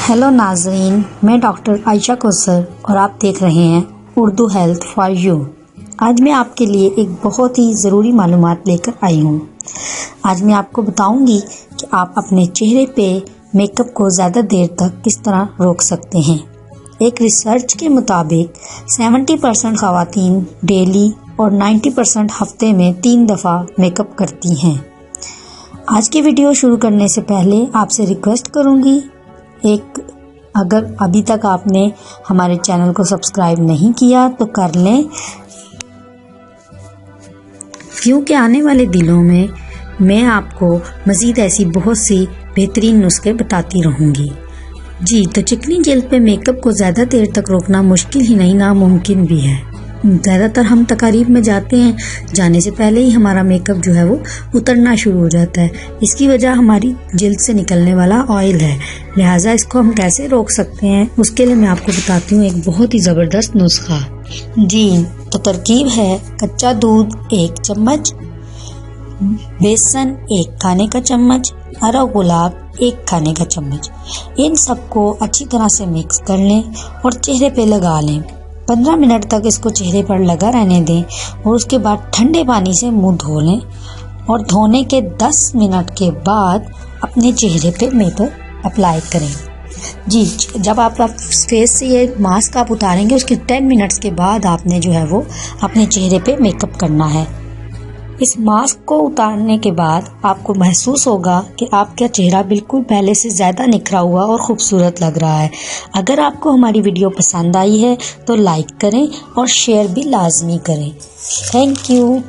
Hello नाजरीन, मैं doctor Ayesha Kausar और आप देख रहे हैं उर्दू हेल्थ फॉर यू। आज मैं आपके लिए एक बहुत ही ज़रूरी मालूमात लेकर आई हूँ। आज मैं आपको बताऊंगी कि आप अपने चेहरे पे मेकअप को ज़्यादा देर तक किस तरह रोक सकते हैं। एक रिसर्च के मुताबिक 70% ख़वातीन डेली और 90% हफ्ते में 3 दफ़ा मेकअप करती हैं। आज की वीडियो शुरू करने से पहले आपसे रिक्वेस्ट करूंगी, अगर अभी तक आपने हमारे चैनल को सब्सक्राइब नहीं किया तो कर लें, क्योंकि आने वाले दिनों में मैं आपको मज़ीद ऐसी बहुत सी बेहतरीन नुस्खे बताती रहूँगी। जी तो चिकनी जल्द पे मेकअप को ज़्यादा देर तक रोकना मुश्किल ही नहीं, नामुमकिन भी है। ज़्यादातर हम तकारीब में जाते हैं, जाने से पहले ही हमारा मेकअप जो है वो उतरना शुरू हो जाता है। इसकी वजह हमारी जल्द से निकलने वाला ऑयल है। लिहाजा इसको हम कैसे रोक सकते हैं, उसके लिए मैं आपको बताती हूँ एक बहुत ही ज़बरदस्त नुस्खा। जी तो तरकीब है: कच्चा दूध 1 चम्मच, बेसन 1 खाने का चम्मच, हरा गुलाब 1 खाने का चम्मच। इन सबको अच्छी तरह से मिक्स कर लें और चेहरे पे लगा लें। 15 मिनट तक इसको चेहरे पर लगा रहने दें और उसके बाद ठंडे पानी से मुंह धो लें और धोने के 10 मिनट के बाद अपने चेहरे पे मेकअप अप्लाई करें। जी जब आप फेस से ये मास्क आप उतारेंगे, उसके 10 मिनट्स के बाद आपने जो है वो अपने चेहरे पे मेकअप करना है। इस मास्क को उतारने के बाद आपको महसूस होगा कि आपका चेहरा बिल्कुल पहले से ज़्यादा निखरा हुआ और ख़ूबसूरत लग रहा है। अगर आपको हमारी वीडियो पसंद आई है तो लाइक करें और शेयर भी लाजमी करें। Thank you.